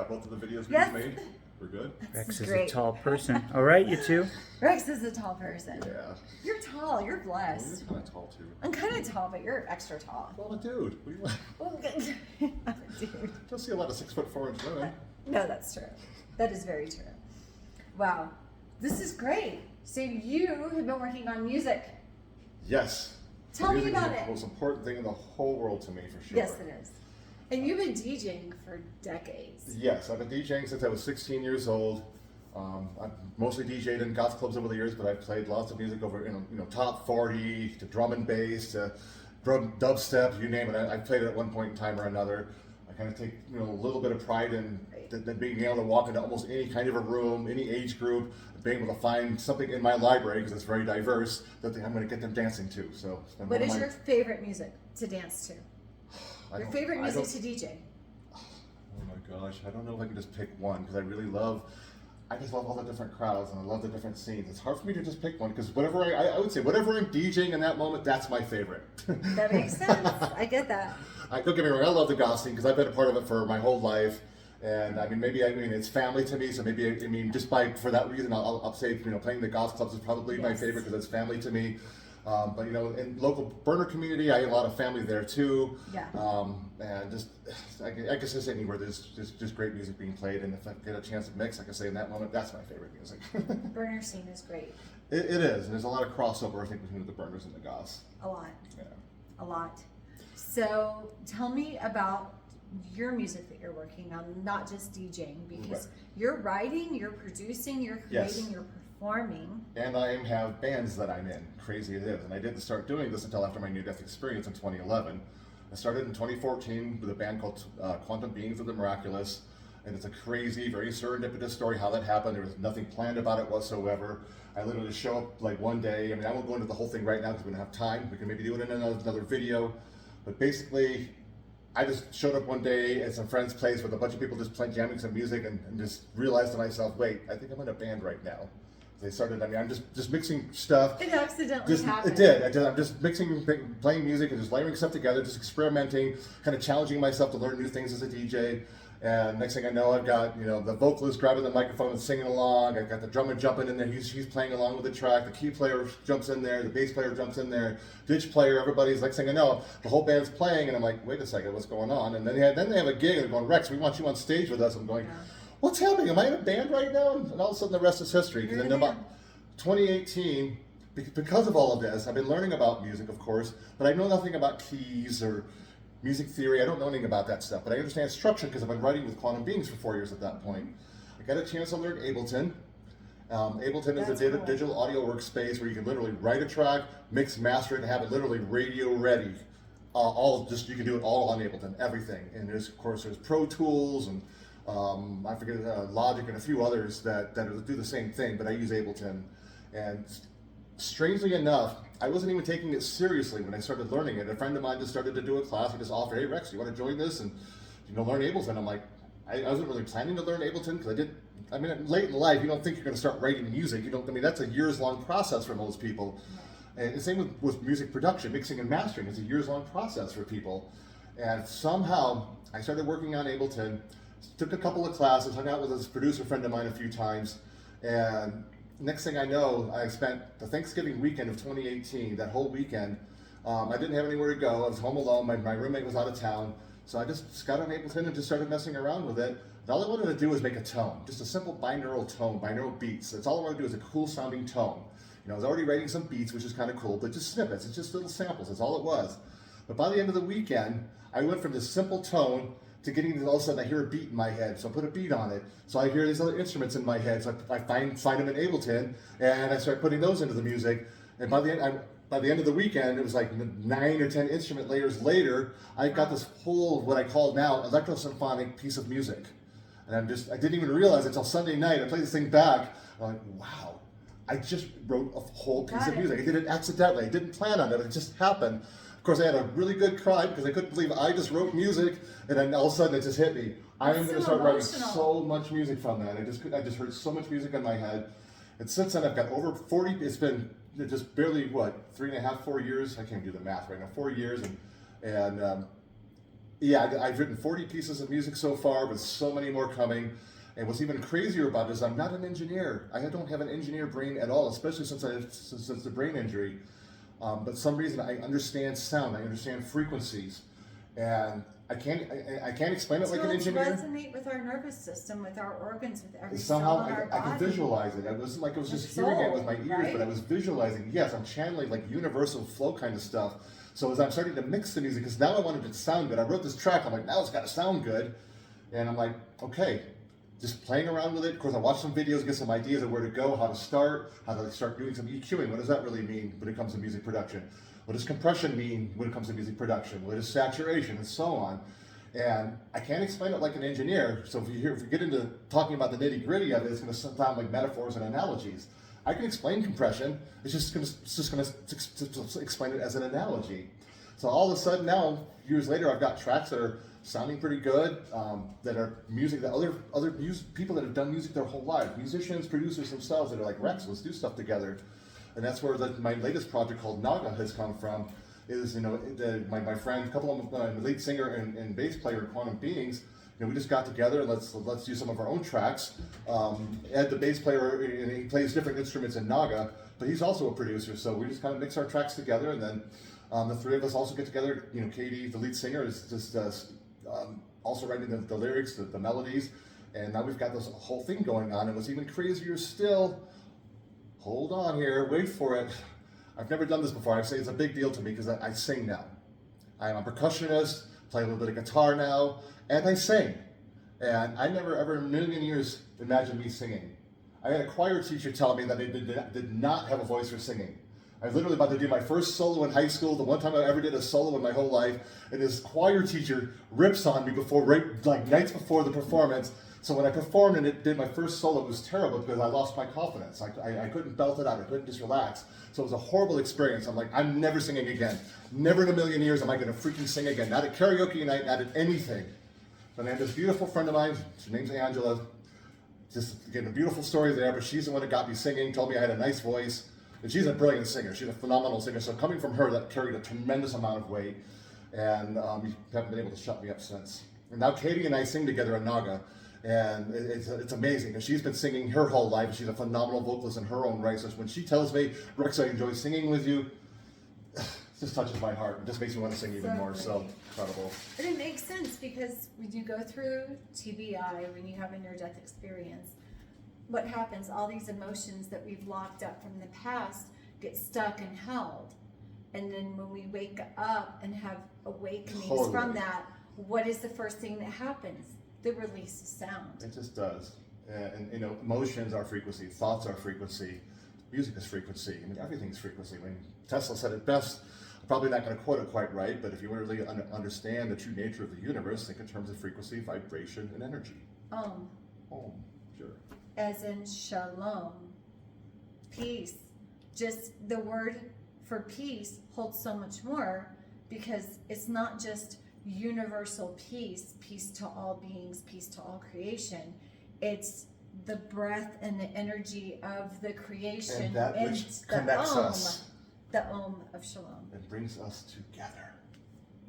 both of the videos we Yes. just made? We're good? Rex is great. a tall person. All right, you two. Rex is a tall person. Yeah. You're tall. You're Well, blessed. you're kind of tall too. I'm kind of tall, but you're extra tall. Well, I'm a dude. What do you want? Well, dude. Don't see a lot of 6'4" women. No, that's true. That is very true. Wow. This is great. So you have been working on music. Yes. Tell me Music about is it. the most important thing in the whole world to me, for sure. Yes, it is. And you've been DJing for decades. Yes, I've been DJing since I was 16 years old. I've mostly DJed in goth clubs over the years, but I've played lots of music over, top 40 to drum and bass to dubstep, you name it. I played it at one point in time or another. I kind of take a little bit of pride in being able to walk into almost any kind of a room, any age group, being able to find something in my library, because it's very diverse, that I'm going to get them dancing to. So, it's been What one is of my- your favorite music to dance to? I Your don't- favorite I music don't- to DJ? Oh my gosh, I don't know if I can just pick one, because I just love all the different crowds and I love the different scenes. It's hard for me to just pick one, because whatever I would say, whatever I'm DJing in that moment, that's my favorite. That makes sense. I get that. Don't get me wrong, I love the goth scene because I've been a part of it for my whole life. And maybe it's family to me, so maybe just for that reason, I'll say, playing the goth clubs is probably my Yes. favorite because it's family to me. But in local burner community, I have a lot of family there too. Yeah. And just, I guess just anywhere there's just great music being played, and if I get a chance to mix, like I say in that moment, that's my favorite music. Burner scene is great. It is, and there's a lot of crossover, I think, between the burners and the goths. A lot. Yeah. A lot. So tell me about your music that you're working on, not just DJing, because Right. you're writing, you're producing, you're Yes. creating, you're performing. And I have bands that I'm in, crazy it is. And I didn't start doing this until after my near-death experience in 2011. I started in 2014 with a band called Quantum Beings of the Miraculous. And it's a crazy, very serendipitous story how that happened. There was nothing planned about it whatsoever. I literally show up like one day. I won't go into the whole thing right now because we don't have time. We can maybe do it in another video. But basically, I just showed up one day at some friend's place with a bunch of people just jamming some music and just realized to myself, wait, I think I'm in a band right now. They started, I'm just mixing stuff. It accidentally happened. It did. I'm just mixing, playing music and just layering stuff together, just experimenting, kind of challenging myself to learn new things as a DJ. And next thing I know, I've got the vocalist grabbing the microphone and singing along. I've got the drummer jumping in there. He's playing along with the track. The key player jumps in there. The bass player jumps in there. Ditch player. Everybody's next thing I know, the whole band's playing, and I'm like, wait a second, what's going on? And then they have a gig. And they're going, Rex, we want you on stage with us. I'm going, what's happening? Am I in a band right now? And all of a sudden, the rest is history. Because in about 2018, because of all of this, I've been learning about music, of course, but I know nothing about keys or music theory. I don't know anything about that stuff, but I understand structure because I've been writing with Quantum Beings for 4 years at that point. I got a chance to learn Ableton. Ableton is That's a cool. digital audio workspace where you can literally write a track, mix, master it, and have it literally radio ready. You can do it all on Ableton, everything. And there's Pro Tools and I forget Logic and a few others that do the same thing, but I use Ableton. And strangely enough, I wasn't even taking it seriously when I started learning it. A friend of mine just started to do a class. He just offered, hey Rex, you want to join this and learn Ableton? I'm like, I wasn't really planning to learn Ableton because late in life, you don't think you're going to start writing music. That's a years-long process for most people. And the same with music production, mixing and mastering. It's a years-long process for people. And somehow, I started working on Ableton, took a couple of classes, hung out with this producer friend of mine a few times, and next thing I know, I spent the Thanksgiving weekend of 2018, that whole weekend. I didn't have anywhere to go. I was home alone. My roommate was out of town. So I just got on Ableton and just started messing around with it. And all I wanted to do was make a tone, just a simple binaural tone, binaural beats. That's all I wanted to do is a cool sounding tone. I was already writing some beats, which is kind of cool, but just snippets. It's just little samples. That's all it was. But by the end of the weekend, I went from this simple tone to getting to all of a sudden I hear a beat in my head, so I put a beat on it. So I hear these other instruments in my head, so I find them in Ableton, and I start putting those into the music. And by the end of the weekend, it was like 9 or 10 instrument layers later, I got this whole, what I call now, electro-symphonic piece of music. And I didn't even realize it until Sunday night. I played this thing back, I'm like, wow, I just wrote a whole piece of music. I did it accidentally, I didn't plan on it, it just happened. Of course, I had a really good cry because I couldn't believe I just wrote music, and then all of a sudden it just hit me. I am going to start writing so much music from that. I just heard so much music in my head. And since then, I've got over 40, it's been just barely, 3.5, 4 years? I can't do the math right now, 4 years. And Yeah, I've written 40 pieces of music so far, with so many more coming. And what's even crazier about it is I'm not an engineer. I don't have an engineer brain at all, especially since the brain injury. But some reason I understand sound, I understand frequencies, and I can't explain it like an engineer. Resonate with our nervous system, with our organs, with every Somehow cell in our I body. can visualize it. It wasn't like I was just hearing it with my ears, right? but I was visualizing. Yes, I'm channeling like universal flow kind of stuff. So as I'm starting to mix the music, because now I wanted it to sound good. I wrote this track. I'm like, now it's got to sound good, and I'm like, okay, just playing around with it. Of course, I watched some videos, get some ideas of where to go, how to start doing some EQing. What does that really mean when it comes to music production? What does compression mean when it comes to music production? What is saturation, and so on? And I can't explain it like an engineer. So if you get into talking about the nitty gritty of it, it's going to sound like metaphors and analogies. I can explain compression. It's just going to explain it as an analogy. So all of a sudden now, years later, I've got tracks that are sounding pretty good, that are music that other people that have done music their whole life, musicians, producers themselves, that are like, Rex, let's do stuff together. And that's where my latest project called Naga has come from. Is my friend, a couple of them, the lead singer and bass player in Quantum Beings. We just got together and let's do some of our own tracks. Ed, the bass player, and he plays different instruments in Naga, but he's also a producer. So we just kind of mix our tracks together, and then the three of us also get together. Katie, the lead singer, is just also writing the lyrics, the melodies, and now we've got this whole thing going on. And what's even crazier still, hold on here, wait for it. I've never done this before. I say it's a big deal to me because I sing now. I'm a percussionist, play a little bit of guitar now, and I sing. And I never ever in a million years imagined me singing. I had a choir teacher tell me that I did not have a voice for singing. I was literally about to do my first solo in high school, the one time I ever did a solo in my whole life, and this choir teacher rips on me nights before the performance. So when I performed and did my first solo, it was terrible because I lost my confidence. I couldn't belt it out. I couldn't just relax. So it was a horrible experience. I'm like, I'm never singing again. Never in a million years am I going to freaking sing again. Not at karaoke night, not at anything. But I have this beautiful friend of mine. Her name's Angela. Just getting a beautiful story there, but she's the one that got me singing, told me I had a nice voice. And she's a brilliant singer. She's a phenomenal singer. So coming from her, that carried a tremendous amount of weight. And you haven't been able to shut me up since. And now Katie and I sing together in Naga. And it's amazing because she's been singing her whole life. She's a phenomenal vocalist in her own right. So when she tells me, Rex, I enjoy singing with you, it just touches my heart. It just makes me want to sing even more. So incredible. But it makes sense because when you go through TBI, when you have a near-death experience, what happens? All these emotions that we've locked up from the past get stuck and held. And then when we wake up and have awakenings from that, what is the first thing that happens? The release of sound. It just does. And emotions are frequency, thoughts are frequency, music is frequency. I mean, everything's frequency. I mean, Tesla said it best. I'm probably not going to quote it quite right, but if you really understand the true nature of the universe, think in terms of frequency, vibration, and energy. Sure. As in shalom, peace. Just the word for peace holds so much more because it's not just universal peace, peace to all beings, peace to all creation. It's the breath and the energy of the creation. And that which connects us. The Om of Shalom. It brings us together.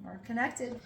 We're connected.